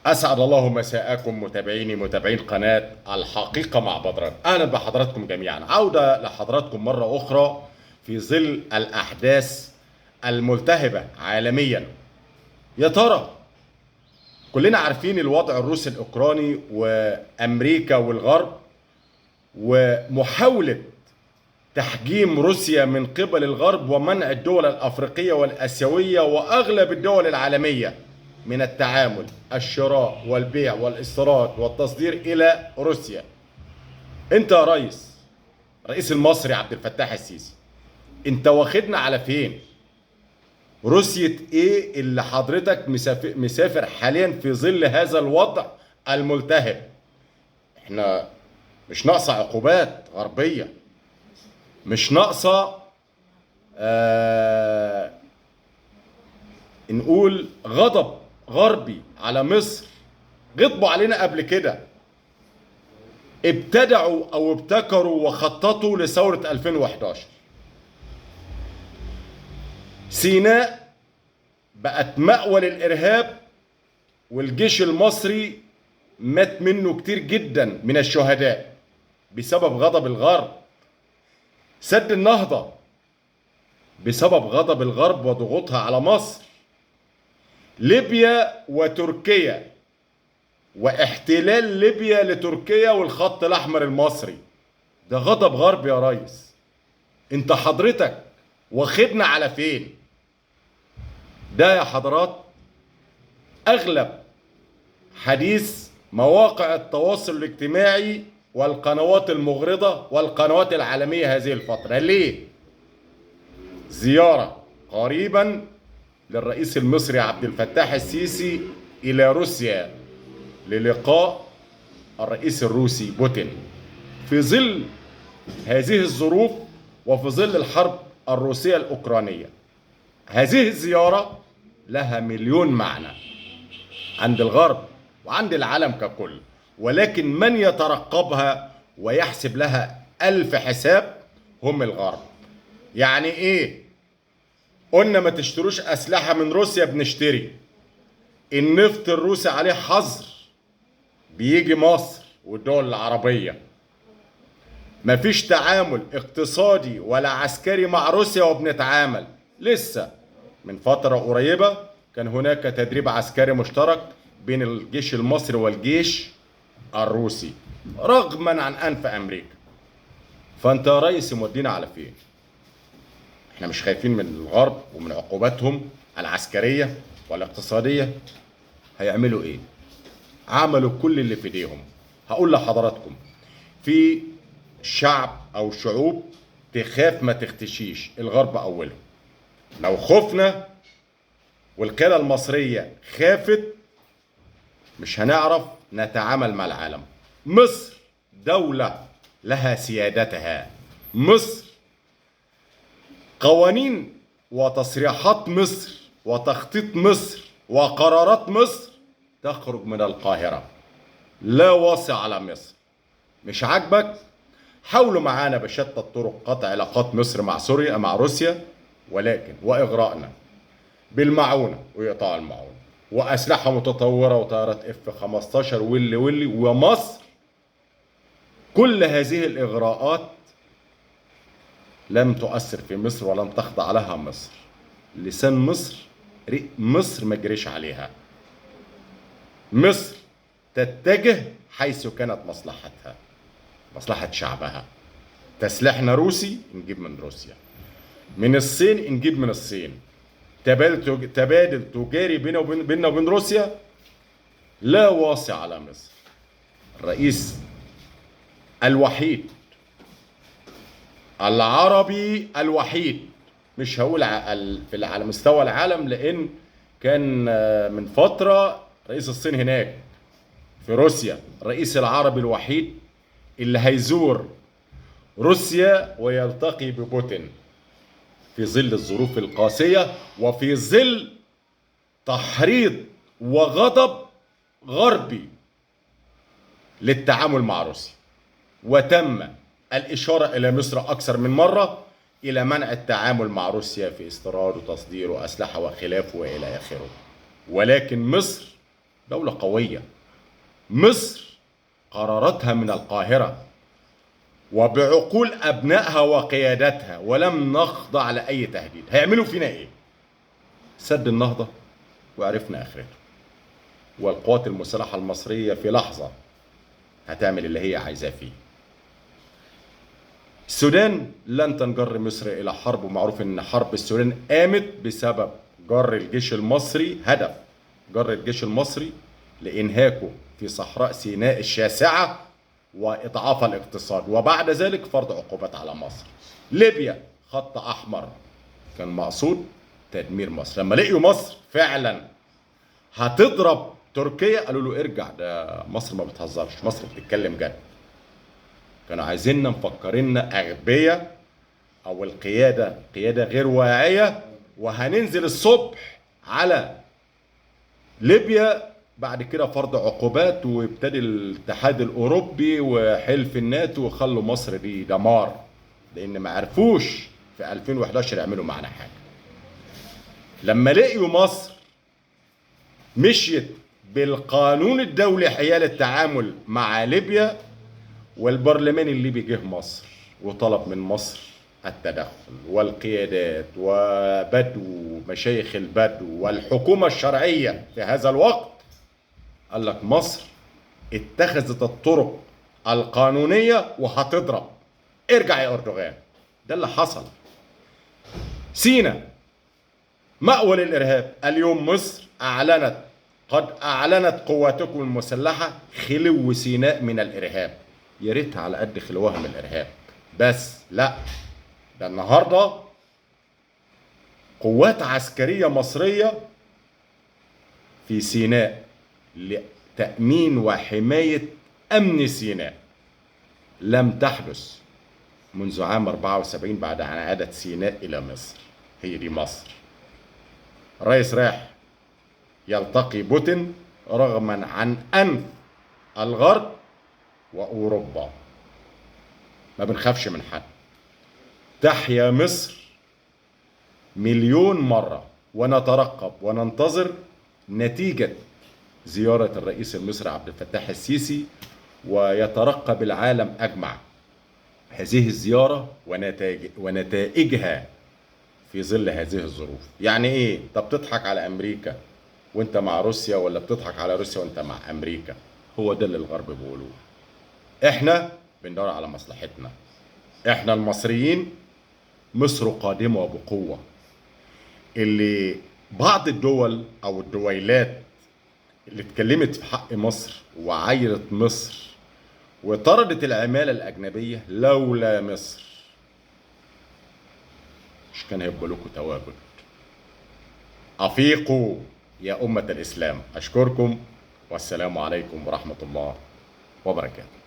أسعد الله مساءكم متابعين قناة الحقيقة مع بدران. أهلا بحضراتكم جميعا. عودة لحضراتكم مرة أخرى في ظل الأحداث الملتهبة عالميا. يا ترى كلنا عارفين الوضع الروسي الأوكراني وأمريكا والغرب ومحاولة تحجيم روسيا من قبل الغرب ومنع الدول الأفريقية والآسيوية وأغلب الدول العالمية من التعامل الشراء والبيع والاستيراد والتصدير إلى روسيا. أنت يا رئيس المصري عبد الفتاح السيسي، أنت واخدنا على فين؟ روسيا إيه اللي حضرتك مسافر حاليا في ظل هذا الوضع الملتهب؟ إحنا مش ناقصة عقوبات غربية، مش ناقصة نقول غضب غربي على مصر. غضبوا علينا قبل كده، ابتدعوا او ابتكروا وخططوا لثورة 2011. سيناء بقت مأوى للإرهاب، والجيش المصري مات منه كتير جدا من الشهداء بسبب غضب الغرب. سد النهضة بسبب غضب الغرب وضغوطها على مصر. ليبيا وتركيا واحتلال ليبيا لتركيا والخط الأحمر المصري، ده غضب غرب يا ريس. انت حضرتك واخدنا على فين؟ ده يا حضرات أغلب حديث مواقع التواصل الاجتماعي والقنوات المغرضة والقنوات العالمية هذه الفترة. ليه؟ زيارة قريبا للرئيس المصري عبد الفتاح السيسي إلى روسيا للقاء الرئيس الروسي بوتين في ظل هذه الظروف وفي ظل الحرب الروسية الأوكرانية. هذه الزيارة لها مليون معنى عند الغرب وعند العالم ككل، ولكن من يترقبها ويحسب لها ألف حساب هم الغرب. يعني إيه؟ قلنا ما تشتروش أسلحة من روسيا، بنشتري. النفط الروسي عليه حظر بيجي مصر والدول العربية. مفيش تعامل اقتصادي ولا عسكري مع روسيا وبنتعامل. لسه من فترة قريبة كان هناك تدريب عسكري مشترك بين الجيش المصري والجيش الروسي رغما عن أنف أمريكا. فأنت يا ريس مودينا على فين؟ احنا مش خايفين من الغرب ومن عقوباتهم العسكرية والاقتصادية؟ هيعملوا ايه؟ عملوا كل اللي في ايديهم. هقول لحضراتكم، في شعب او شعوب تخاف ما تختشيش، الغرب اولهم. لو خفنا والقيادة المصرية خافت مش هنعرف نتعامل مع العالم. مصر دولة لها سيادتها. مصر قوانين وتصريحات مصر وتخطيط مصر وقرارات مصر تخرج من القاهرة، لا وصي على مصر. مش عاجبك؟ حاولوا معانا بشتى الطرق قطع علاقات مصر مع سوريا مع روسيا، ولكن وإغراءنا بالمعونة وإقطاع المعونة وأسلحة متطورة وطائرات F-15 واللي ومصر. كل هذه الإغراءات لم تؤثر في مصر ولم تخضع لها مصر. لسان مصر مصر ما جريش عليها. مصر تتجه حيث كانت مصلحتها، مصلحة شعبها. تسليحنا روسي نجيب من روسيا، من الصين نجيب من الصين. تبادل تجاري بيننا وبين روسيا لا واسع على مصر. الرئيس الوحيد العربي الوحيد، مش هقول على مستوى العالم، لان كان من فترة رئيس الصين هناك في روسيا. الرئيس العربي الوحيد اللي هيزور روسيا ويلتقي ببوتين في ظل الظروف القاسية وفي ظل تحريض وغضب غربي للتعامل مع روسيا. وتم الإشارة إلى مصر أكثر من مرة إلى منع التعامل مع روسيا في استيراد وتصدير وأسلحة وخلافه وإلى آخره. ولكن مصر دولة قوية. مصر قراراتها من القاهرة وبعقول أبنائها وقيادتها، ولم نخضع لأي تهديد. هيعملوا فينا إيه؟ سد النهضة وعرفنا آخرته. والقوات المسلحة المصرية في لحظة هتعمل اللي هي عايزاه فيه. السودان لن تنجر مصر إلى حرب، ومعروف إن حرب السودان قامت بسبب جر الجيش المصري، هدف جر الجيش المصري لإنهاكه في صحراء سيناء الشاسعة وإضعاف الاقتصاد، وبعد ذلك فرض عقوبات على مصر. ليبيا خط أحمر كان مقصود تدمير مصر. لما لقيوا مصر فعلا هتضرب تركيا قالوا له ارجع، ده مصر ما بتهزرش، مصر بتتكلم جد. كانوا عايزيننا مفكريننا أغبياء، أو القيادة قيادة غير واعية، وهننزل الصبح على ليبيا بعد كده فرض عقوبات، وابتدي الاتحاد الأوروبي وحلف الناتو وخلوا مصر دي دمار، لأن ما عرفوش في 2011 يعملوا معانا حاجة. لما لقيوا مصر مشيت بالقانون الدولي حيال التعامل مع ليبيا، والبرلمان الليبي جه مصر وطلب من مصر التدخل، والقيادات وبدو مشايخ البدو والحكومة الشرعية في هذا الوقت قال لك مصر اتخذت الطرق القانونية وهتضرب، ارجع يا أردوغان. ده اللي حصل. سينا مأوى للإرهاب. اليوم مصر قد أعلنت قواتكم المسلحة خلو سيناء من الإرهاب. يا ريتها على قد خلوها من الإرهاب، بس لا، ده النهارده قوات عسكرية مصرية في سيناء لتأمين وحماية أمن سيناء. لم تحدث منذ عام 74 بعد أن عادت سيناء إلى مصر. هي دي مصر. الرئيس رايح يلتقي بوتين رغما عن أنف الغرب وأوروبا. ما بنخافش من حد. تحيا مصر مليون مرة، ونترقب وننتظر نتيجة زيارة الرئيس المصري عبد الفتاح السيسي، ويترقب العالم أجمع هذه الزيارة ونتائجها في ظل هذه الظروف. يعني إيه؟ طب بتضحك على أمريكا وأنت مع روسيا، ولا بتضحك على روسيا وأنت مع أمريكا؟ هو ده اللي الغرب بيقولوه. إحنا بندور على مصلحتنا. إحنا المصريين مصر قادمة وبقوة. اللي بعض الدول أو الدويلات اللي اتكلمت في حق مصر وعايرت مصر وطردت العمالة الأجنبية، لولا مصر مش كان هيبقى لكم تواجد. أفيقوا يا أمة الإسلام. أشكركم، والسلام عليكم ورحمة الله وبركاته.